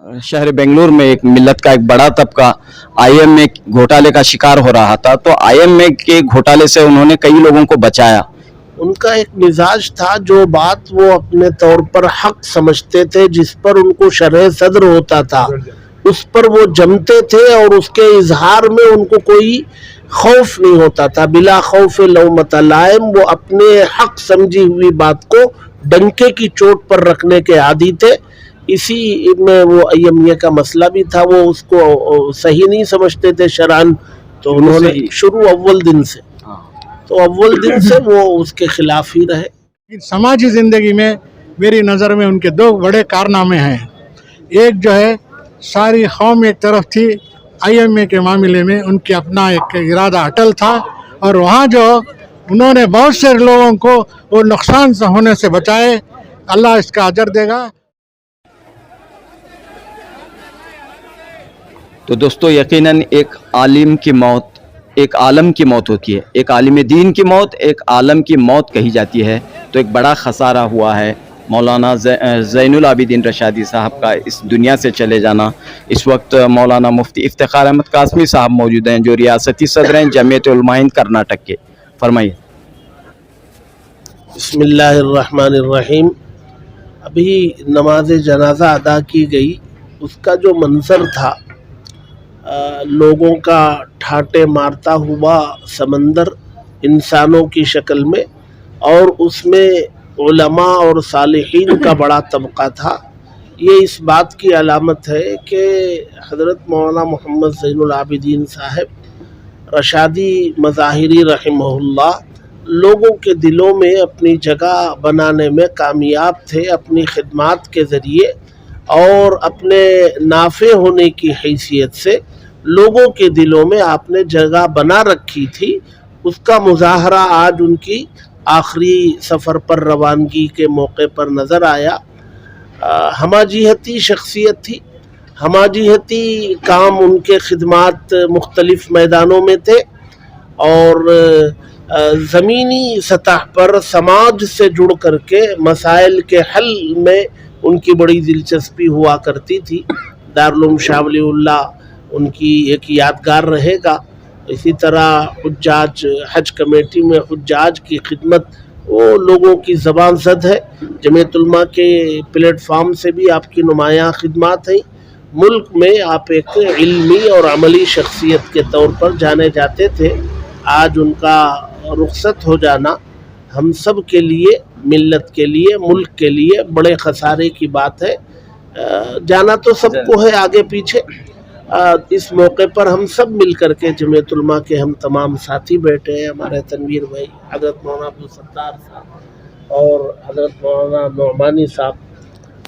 शहर बेंगलुरु में एक मिल्लत का एक बड़ा तबका आईएमए घोटाले का शिकार हो रहा था, तो आईएमए के घोटाले से उन्होंने कई लोगों को बचाया। उनका एक मिजाज था, जो बात वो अपने तौर पर हक समझते थे, जिस पर उनको शरह सद्र होता था, उस पर वो जमते थे और उसके इजहार में उनको कोई खौफ नहीं होता था। बिला खौफ लौमत लाइम, वो अपने हक समझी हुई बात को डंके की चोट पर रखने के आदी थे। इसी में वो आईएमए का मसला भी था, वो उसको सही नहीं समझते थे शरअन, तो उन्होंने शुरू अव्वल दिन से वो उसके खिलाफ ही रहे। समाजी ज़िंदगी में मेरी नज़र में उनके दो बड़े कारनामे हैं। एक जो है, सारी कौम एक तरफ थी, आईएमए के मामले में उनके अपना एक इरादा अटल था, और वहाँ जो उन्होंने बहुत से लोगों को वो नुकसान से होने से बचाए। अल्लाह इसका अजर देगा। तो दोस्तों, यकीनन एक आलिम की मौत एक आलम की मौत होती है, एक आलिम दीन की मौत एक आलम की मौत कही जाती है। तो एक बड़ा खसारा हुआ है मौलाना ज़ैनुल आबिदीन रशादी साहब का इस दुनिया से चले जाना। इस वक्त मौलाना मुफ्ती इफ्तिखार अहमद कासमी साहब मौजूद हैं, जो रियासती सदर हैं जमीयत उलमा हिंद कर्नाटक के। फरमाइए। बिस्मिल्लाहिर्रहमानिर्रहीम। अभी नमाज जनाजा अदा की गई, उसका जो मंजर था, लोगों का ठाटे मारता हुआ समंदर इंसानों की शक्ल में, और उसमें उलमा और सालिहीन का बड़ा तबका था। ये इस बात की अलामत है कि हज़रत मौलाना मोहम्मद ज़ैनुल आबिदीन साहब रशादी मज़ाहिरी रहमहुल्लाह लोगों के दिलों में अपनी जगह बनाने में कामयाब थे, अपनी खिदमात के ज़रिए और अपने नाफ़े होने की हैसियत से लोगों के दिलों में आपने जगह बना रखी थी। उसका मुज़ाहरा आज उनकी आखिरी सफ़र पर रवानगी के मौके पर नज़र आया। हमाजिहती शख्सियत थी, हमाजिहती काम उनके खिदमात मुख्तलिफ़ मैदानों में थे, और ज़मीनी सतह पर समाज से जुड़ करके मसाइल के हल में उनकी बड़ी दिलचस्पी हुआ करती थी। दारुल उलूम शाह वलीउल्लाह उनकी एक यादगार रहेगा। इसी तरह हुज्जाज हज कमेटी में हुज्जाज की खिदमत वो लोगों की ज़बान ज़द है। जमीयत उलमा के प्लेटफार्म से भी आपकी नुमायाँ खिदमात हैं। मुल्क में आप एक इल्मी और अमली शख्सियत के तौर पर जाने जाते थे। आज उनका रुखसत हो जाना हम सब के लिए, मिल्लत के लिए, मुल्क के लिए बड़े खसारे की बात है। जाना तो सबको है आगे पीछे। इस मौके पर हम सब मिल करके जमीयत उलमा के हम तमाम साथी बैठे हैं, हमारे तनवीर भाई, हज़रत मौलाना अब्दुल सत्तार साहब और हज़रत मौलाना नौमानी साहब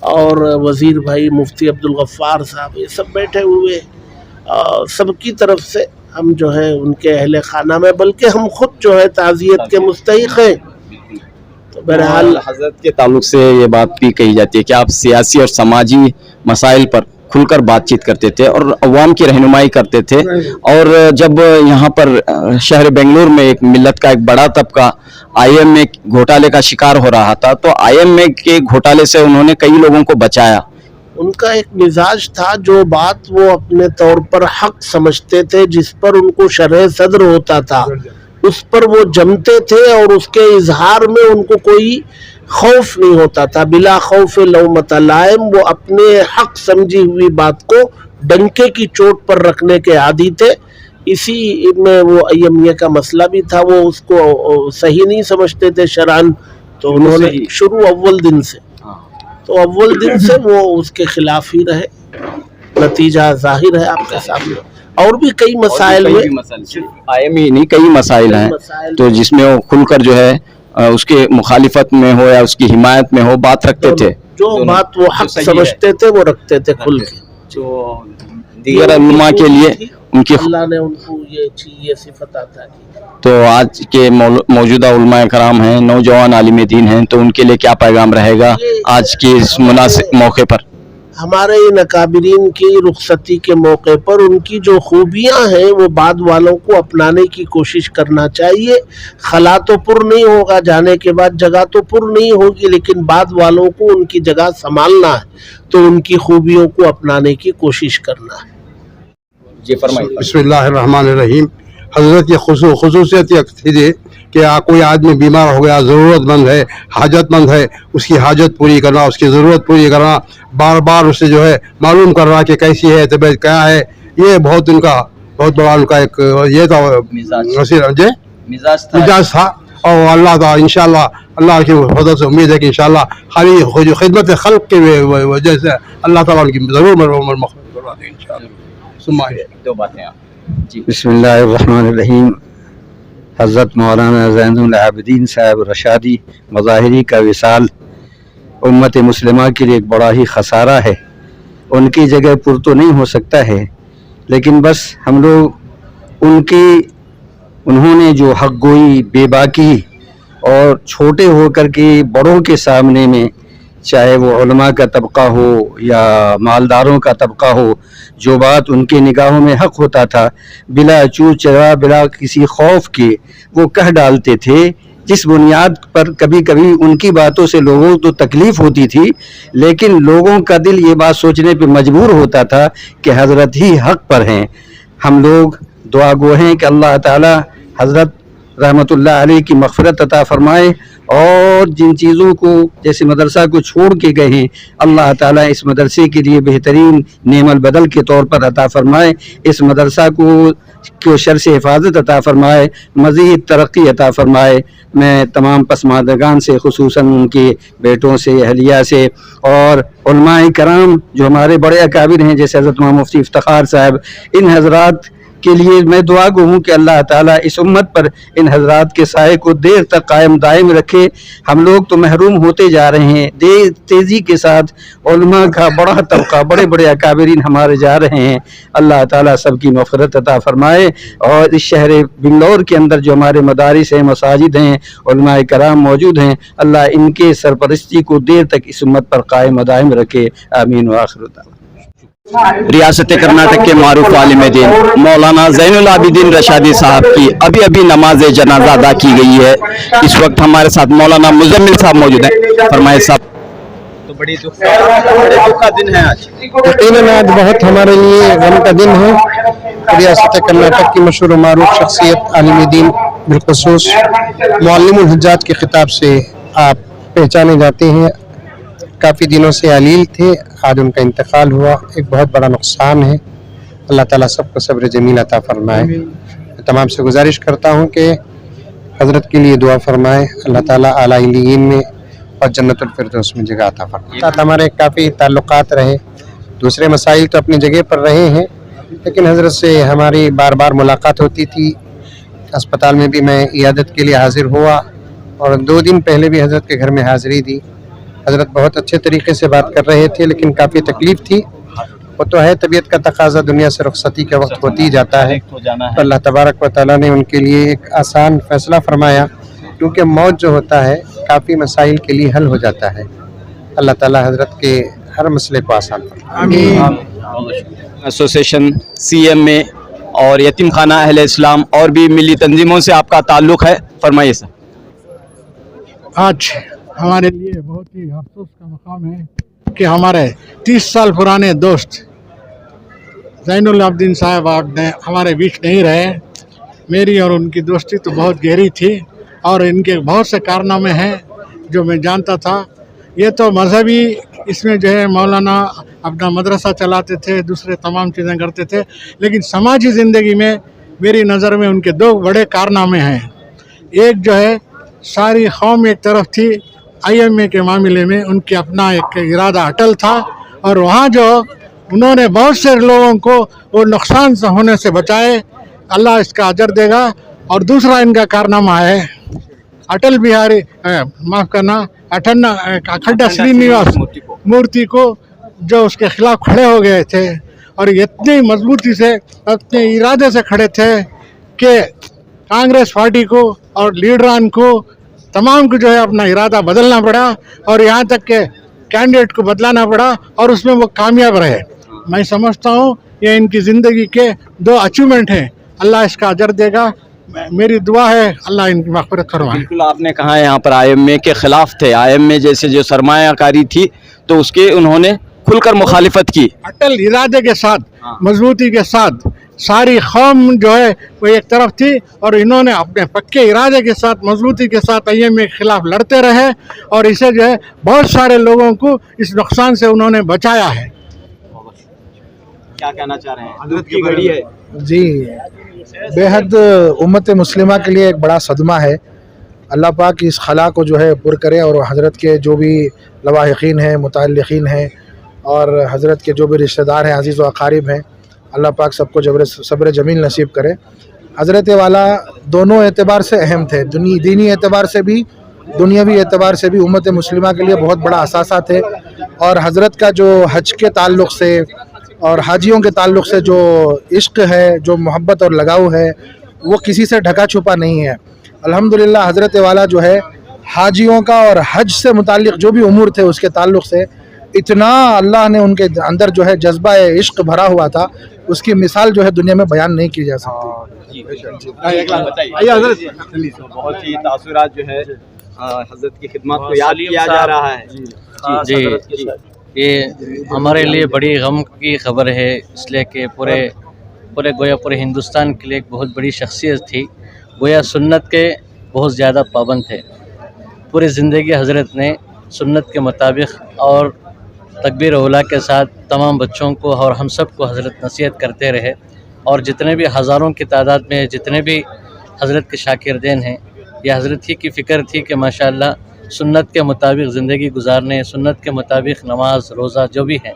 और वज़ीर भाई मुफ्ती अब्दुल गफ़्फ़ार साहब, ये सब बैठे हुए। सबकी तरफ से हम जो है उनके अहले खाना में, बल्कि हम खुद जो है ताज़ियत के मुस्तहिक़ हैं। तो बहरहाल हज़रत के ताल्लुक से ये बात भी कही जाती है कि आप सियासी और समाजी मसाइल पर खुलकर बातचीत करते थे और अवाम की रहनुमाई करते थे। और जब यहाँ पर शहर बेंगलुरु में एक मिल्लत का एक बड़ा तबका आईएमए घोटाले का शिकार हो रहा था, तो आईएमए के घोटाले से उन्होंने कई लोगों को बचाया। उनका एक मिजाज था, जो बात वो अपने तौर पर हक समझते थे, जिस पर उनको शरह सद्र होता था, उस पर वो जमते थे और उसके इजहार में उनको कोई खौफ नहीं होता था। बिला खौफ लौमत लाइम, वो अपने हक समझी हुई बात को डंके की चोट पर रखने के आदी थे। इसी में वो आईएमए का मसला भी था, वो उसको सही नहीं समझते थे शरअन, तो उन्होंने शुरू अव्वल दिन से वो उसके खिलाफ ही रहे। नतीजा जाहिर है आपके सामने। और भी कई मसाइल में, आईएमए नहीं, कई मसाइल हैं तो जिसमें वो खुलकर जो है उसके मुखालिफत में हो या उसकी हिमायत में हो बात रखते थे। जो बात वो हक समझते थे वो रखते थे खुल के। जो दीगर उलमा के लिए उनकी अल्लाह ने उनको ये सिफत अता की। तो आज के मौजूदा उलमा कराम हैं, नौजवान आलिम दीन हैं, तो उनके लिए क्या पैगाम रहेगा आज के इस मुनासिब मौके पर? ہمارے ان اکابرین کی رخصتی کے موقع پر ان کی جو خوبیاں ہیں وہ بعد والوں کو اپنانے کی کوشش کرنا چاہیے. خلا تو پر نہیں ہوگا، جانے کے بعد جگہ تو پر نہیں ہوگی، لیکن بعد والوں کو ان کی جگہ سنبھالنا ہے تو ان کی خوبیوں کو اپنانے کی کوشش کرنا ہے. جی فرمائیے. بسم اللہ الرحمن الرحیم. حضرت کی خصوصیت یہ تھی کہ کوئی آدمی بیمار ہو گیا، ضرورت مند ہے، حاجت مند ہے، اس کی حاجت پوری کرنا، اس کی ضرورت پوری کرنا، بار بار اسے جو ہے معلوم کرنا کہ کیسی ہے طبیعت، کیا ہے. یہ بہت ان کا بہت بڑا ان کا ایک یہ تھا مزاج تھا. اور اللہ تعالیٰ انشاءاللہ اللہ کی فضل سے امید ہے کہ انشاءاللہ خالی خدمت خلق کی وجہ سے اللہ تعالیٰ ان کی ضرور مغفرت کروا دے انشاءاللہ. دو باتیں آپ. جی بسم اللہ الرحمن الرحیم. حضرت مولانا زین العابدین صاحب رشادی مظاہری کا وصال امت مسلمہ کے لیے ایک بڑا ہی خسارہ ہے. ان کی جگہ پر تو نہیں ہو سکتا ہے، لیکن بس ہم لوگ انہوں نے جو حق گوئی، بے باکی اور چھوٹے ہو کر کے بڑوں کے سامنے میں، چاہے وہ علماء کا طبقہ ہو یا مالداروں کا طبقہ ہو، جو بات ان کے نگاہوں میں حق ہوتا تھا بلا چو چرا بلا کسی خوف کے وہ کہہ ڈالتے تھے، جس بنیاد پر کبھی کبھی ان کی باتوں سے لوگوں کو تو تکلیف ہوتی تھی، لیکن لوگوں کا دل یہ بات سوچنے پہ مجبور ہوتا تھا کہ حضرت ہی حق پر ہیں. ہم لوگ دعا گو ہیں کہ اللہ تعالی حضرت رحمت اللہ علیہ کی مغفرت عطا فرمائے، اور جن چیزوں کو جیسے مدرسہ کو چھوڑ کے گئے ہیں اللہ تعالیٰ اس مدرسے کے لیے بہترین نعم البدل کے طور پر عطا فرمائے. اس مدرسہ کو شر سے حفاظت عطا فرمائے، مزید ترقی عطا فرمائے. میں تمام پسماندگان سے، خصوصاً ان کے بیٹوں سے، اہلیہ سے، اور علماء کرام جو ہمارے بڑے اکابر ہیں جیسے حضرت مولانا مفتی افتخار صاحب، ان حضرات کے لیے میں دعا گو ہوں کہ اللہ تعالیٰ اس امت پر ان حضرات کے سائے کو دیر تک قائم دائم رکھے. ہم لوگ تو محروم ہوتے جا رہے ہیں، تیزی کے ساتھ علماء کا بڑا طبقہ، بڑے بڑے اکابرین ہمارے جا رہے ہیں. اللہ تعالیٰ سب کی مغفرت عطا فرمائے. اور اس شہر بنگلور کے اندر جو ہمارے مدارس ہیں، مساجد ہیں، علماء کرام موجود ہیں، اللہ ان کے سرپرستی کو دیر تک اس امت پر قائم دائم رکھے. آمین وآخر دعوانا. ریاست کرناٹک کے معروف عالم دین مولانا زین العابدین رشادی صاحب کی ابھی نماز جنازہ ادا کی گئی ہے. اس وقت ہمارے ساتھ مولانا مزمل صاحب موجود ہیں. فرمائے صاحب. تو بڑی دکھ کا دن ہے آج. یقیناً آج بہت ہمارے لیے غم کا دن ہے. ریاست کرناٹک کی مشہور و معروف شخصیت عالم دین، بالخصوص معلم الحجاج کے خطاب سے آپ پہچانے جاتے ہیں. کافی دنوں سے علیل تھے، آج ان کا انتقال ہوا، ایک بہت بڑا نقصان ہے. اللہ تعالیٰ سب کو صبر جمیل عطا فرمائے. میں تمام سے گزارش کرتا ہوں کہ حضرت کے لیے دعا فرمائے، اللہ تعالیٰ اعلیٰ علیین میں اور جنت الفردوس میں جگہ عطا فرمائے. ساتھ ہمارے کافی تعلقات رہے، دوسرے مسائل تو اپنی جگہ پر رہے ہیں، لیکن حضرت سے ہماری بار بار ملاقات ہوتی تھی. اسپتال میں بھی میں عیادت کے لیے حاضر ہوا، اور 2 دن پہلے بھی حضرت کے گھر میں حاضری دی. حضرت بہت اچھے طریقے سے بات کر رہے تھے، لیکن کافی تکلیف تھی. وہ تو ہے، طبیعت کا تقاضا دنیا سے رخصتی کا وقت ہوتی ہی جاتا ہے. تو اللہ تبارک و تعالیٰ نے ان کے لیے ایک آسان فیصلہ فرمایا، کیونکہ موت جو ہوتا ہے کافی مسائل کے لیے حل ہو جاتا ہے. اللہ تعالیٰ حضرت کے ہر مسئلے کو آسان فرمائے. ایسوسیشن CM میں اور یتیم خانہ اہل اسلام اور بھی ملی تنظیموں سے آپ کا تعلق ہے. فرمائیے سر. آج ہمارے لیے بہت ہی افسوس کا مقام ہے کہ ہمارے 30 سال پرانے دوست زین العابدین صاحب ہمارے بیچ نہیں رہے. میری اور ان کی دوستی تو بہت گہری تھی، اور ان کے بہت سے کارنامے ہیں جو میں جانتا تھا. یہ تو مذہبی اس میں جو ہے مولانا اپنا مدرسہ چلاتے تھے، دوسرے تمام چیزیں کرتے تھے، لیکن سماجی زندگی میں میری نظر میں ان کے 2 بڑے کارنامے ہیں. ایک جو ہے ساری قوم ایک طرف تھی، IMA کے معاملے میں ان کی اپنا ایک ارادہ اٹل تھا، اور وہاں جو انہوں نے بہت سے لوگوں کو وہ نقصان سے ہونے سے بچائے. اللہ اس کا اجر دے گا. اور دوسرا ان کا کارنامہ ہے اٹل بہاری معاف کرنا اکھنڈا سری نواس مورتی کو، جو اس کے خلاف کھڑے ہو گئے تھے، اور اتنی مضبوطی سے اپنے ارادے سے کھڑے تھے کہ کانگریس پارٹی کو اور لیڈران کو تمام کو جو ہے اپنا ارادہ بدلنا پڑا. اور یہاں تک کہ कैंडिडेट को बदलाना पड़ा और उसमें वो कामयाब रहे। मैं समझता हूँ ये इनकी ज़िंदगी के 2 अचीवमेंट हैं। अल्लाह इसका अजर देगा। मेरी दुआ है अल्लाह इनकी मग़फ़िरत फरमाए। बिल्कुल आपने कहा यहाँ पर आईएमए के ख़िलाफ़ थे, आईएमए जैसे जो सरमायाकारी थी तो उसके उन्होंने खुलकर मुखालिफत की। अटल इरादे के साथ, मजबूती के साथ सारी कौम जो है वो एक तरफ थी और इन्होंने अपने पक्के इरादे के साथ, मजबूती के साथ आईएमए के खिलाफ लड़ते रहे और इसे जो है बहुत सारे लोगों को इस नुकसान से उन्होंने बचाया है। क्या कहना चाह रहे हैं? हज़रत की घड़ी है जी, बेहद उम्मत मुस्लिमा के लिए एक बड़ा सदमा है। अल्लाह पाक इस खला को जो है पुर करे और हज़रत के जो भी लवाहिकीन हैं, मुतअल्लिकीन हैं और हज़रत के जो भी रिश्तेदार हैं, अज़ीज़ व अक़ारिब हैं, अल्लाह पाक सबको सब्र जमील नसीब करे। हज़रत वाला दोनों एतबार से अहम थे, दीनी एतबार से भी, दुनियावी एतबार से भी उम्मत मुस्लिमा के लिए बहुत बड़ा असासा थे। और हज़रत का जो हज के ताल्लुक़ से और हाजियों के ताल्लुक़ से जो इश्क़ है, जो मोहब्बत और लगाव है, वो किसी से ढका छुपा नहीं है। अल्हम्दुलिल्लाह हज़रत वाला जो है हाजियों का और हज से मुताल्लिक़ जो भी उमूर थे उसके ताल्लुक़ से इतना अल्लाह ने उनके अंदर जो है जज्बा इश्क़ भरा हुआ था, उसकी मिसाल जो है दुनिया में बयान नहीं की जा सकती। बहुत ही तासुरात जो है हज़रत की खिदमत को याद किया जा रहा है। जी, ये हमारे लिए बड़ी गम की खबर है, इसलिए कि पूरे गोया पूरे हिंदुस्तान के लिए एक बहुत बड़ी शख्सियत थी। गोया सुन्नत के बहुत ज़्यादा पाबंद थे। पूरी ज़िंदगी हज़रत ने सुन्नत के मुताबिक और तकबीर औला के साथ तमाम बच्चों को और हम सब को हज़रत नसीहत करते रहे। और जितने भी हज़ारों की तादाद में जितने भी हज़रत के शाकिरदैन हैं, ये हज़रत ही की फ़िक्र थी कि माशाअल्लाह सुन्नत के मुताबिक ज़िंदगी गुजारने, सुन्नत के मुताबिक नमाज रोज़ा जो भी है।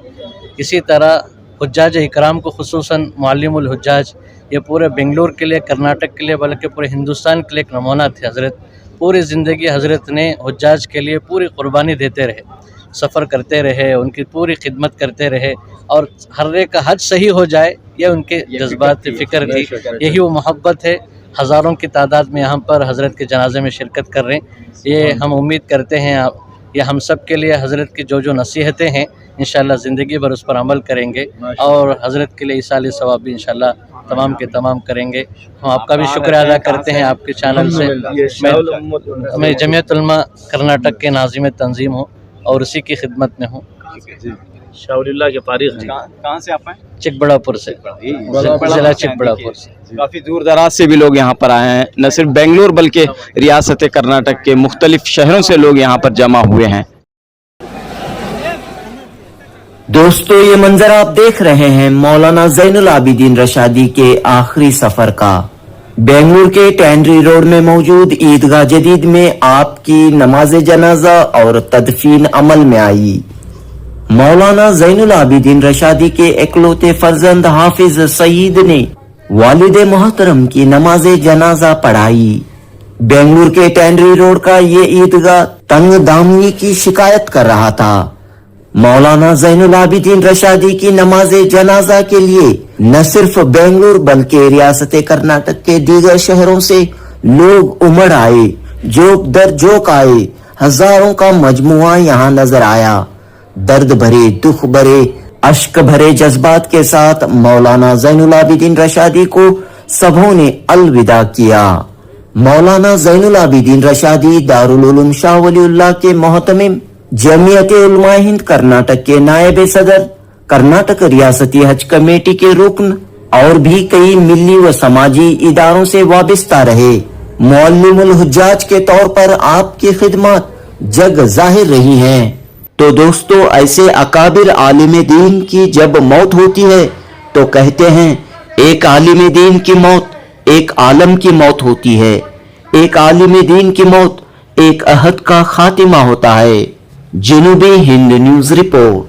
इसी तरह हुज्जाज इकराम को खुसूसन मुअल्लिमुल हुज्जाज, ये पूरे बेंगलुरु के लिए, कर्नाटक के लिए, बल्कि पूरे हिंदुस्तान के लिए एक नमूना थे। हज़रत पूरी ज़िंदगी हज़रत ने हुज्जाज के लिए पूरी कुर्बानी देते रहे, सफ़र करते रहे, उनकी पूरी खिदमत करते रहे और हर एक का हज सही हो जाए, ये उनके जज्बात फ़िक्र थी, यही वो मोहब्बत है। हज़ारों की तादाद में यहाँ पर हज़रत के जनाजे में शिरकत कर रहे हैं। ये हम उम्मीद करते हैं ये हम सब के लिए हज़रत की जो नसीहतें हैं इंशाअल्लाह ज़िंदगी भर उस पर अमल करेंगे और हज़रत के लिए इसाले सवाब भी इंशाअल्लाह तमाम के तमाम करेंगे। हम आपका भी शुक्र अदा करते हैं आपके चैनल से। मैं जमीयत उलमा कर्नाटक के नाज़िम तंजीम हूँ और उसी की खिदमत में हूँ। शाउलिल्लाह के फारिग हैं। कहाँ से आप हैं? चिकबड़ापुर से, ज़िला चिकबड़ापुर से। काफ़ी दूर दराज से भी लोग यहाँ पर आए हैं, न सिर्फ बेंगलुरु बल्कि रियासत कर्नाटक के मुख्तलिफ शहरों से लोग यहाँ पर जमा हुए हैं। दोस्तों, ये मंजर आप देख रहे हैं मौलाना ज़ैनुल आबिदीन रशादी के आखिरी सफर का। बेंगलुरु के टैंडरी रोड में मौजूद ईदगाह जदीद में आपकी नमाज जनाजा और तदफीन अमल में आई। मौलाना ज़ैनुल आबिदीन रशादी के इकलौते फर्जंद हाफिज सईद ने वालिद मोहतरम की नमाज जनाजा पढ़ाई। बेंगलुरु के टैंडरी रोड का ये ईदगाह तंग दामनी की शिकायत कर रहा था। मौलाना ज़ैनुल आबिदीन रशादी की नमाज जनाजा के लिए न सिर्फ बेंगलुरु बल्कि रियासत कर्नाटक के दीगर शहरों से लोग उमड़ आए, जोक दर जोक आए। हजारों का मजमुआ यहाँ नजर आया। दर्द भरे, दुख भरे, अश्क भरे जज्बात के साथ मौलाना ज़ैनुल आबिदीन रशादी को सबों ने अलविदा किया। मौलाना ज़ैनुल आबिदीन रशादी दारुल उलूम शाह वलीउल्लाह के मोहतमिम, जमीयत उलमा हिंद कर्नाटक के नायब सदर, कर्नाटक रियासती हज कमेटी के रुकन और भी कई मिली व समाजी इदारों से वाबस्ता रहे। मुअल्लिमुल हुज्जाज के तौर पर आपकी खिदमत जग जाहिर रही हैं। तो दोस्तों, ऐसे अकाबिर आलिम दीन की जब मौत होती है तो कहते हैं एक आलिम दीन की मौत एक आलम की मौत होती है। एक आलिम दीन की मौत एक अहद का खातिमा होता है। जनूबी हिंद न्यूज रिपोर्ट।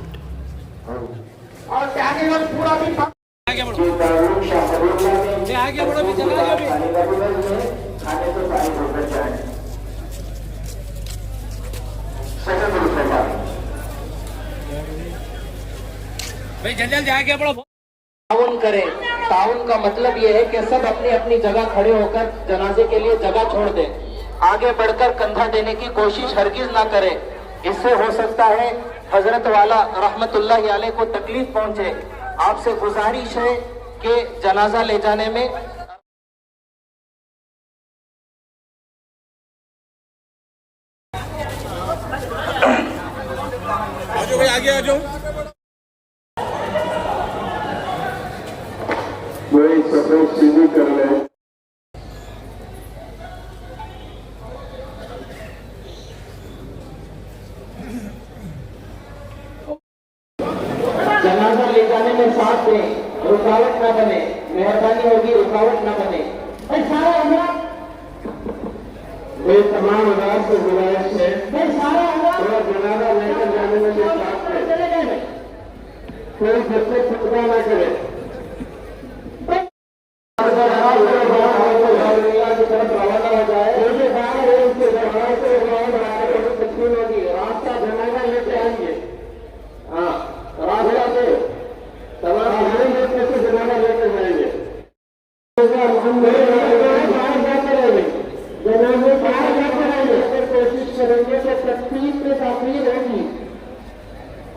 ताउन करें। ताउन का मतलब यह है कि सब अपनी अपनी जगह खड़े होकर जनाजे के लिए जगह छोड़ दें। आगे बढ़कर कंधा देने की कोशिश हरगिज ना करें। اس سے ہو سکتا ہے حضرت والا رحمت اللہ علیہ کو تکلیف پہنچے. آپ سے گزارش ہے کہ جنازہ لے جانے میں وہی سفید سیدھی کر لیں. جنازہ لے جانے میں ساتھ دیں, رکاوٹ نہ بنے, مہربانی ہوگی رکاوٹ نہ بنے. یہ تمام حضرات سے گزارش ہے تھوڑا جنازہ لے کر جانے میں بھی ساتھ دیں, کوئی بچے خطرہ نہ کرے. کی طرف روانہ ہو جائے, تقسیم ہوگی, راستہ جنازہ لے کے آئیں گے. ہاں راستہ سے تمام ہمارے سے جنازہ لے کے جائیں گے. جنازے باہر جاتے رہیں گے, کوشش کریں گے کہ تقسیم میں تاخیر ہوگی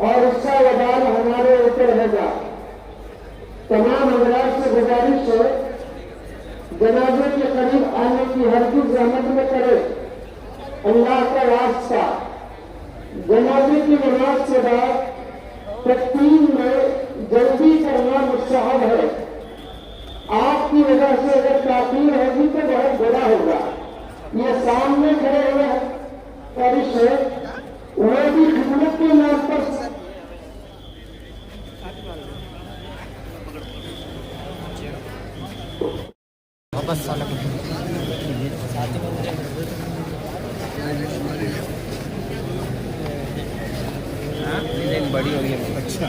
اور اس کا وبال ہمارے اوپر ہوگا. تمام حضرات سے گزارش ہے جنازے کے قریب آنے کی ہرگز زحمت نہ کرے. اللہ کا واسطہ جنازے کی نماز کے بعد تقسیم میں جلدی کرنا مستحب ہے. آپ کی وجہ سے اگر تاخیر ہوگی تو بہت برا ہوگا. یہ سامنے کھڑے ہوئے فارش ہے, وہ بھی خدمت کے نام پر بڑی ہو گئی. اچھا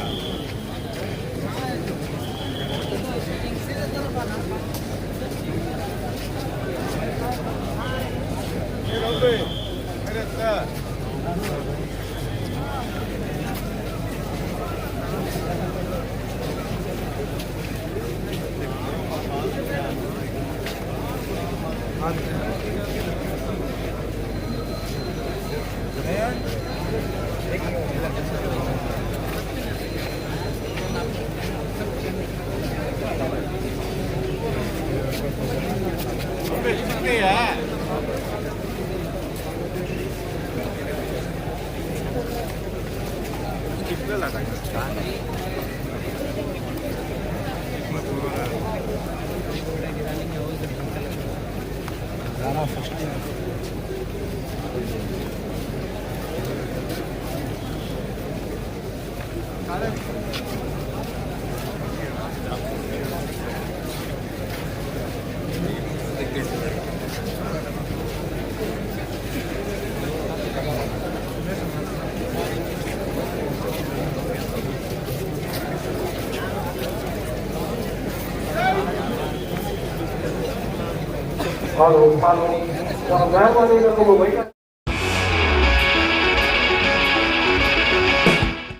follow.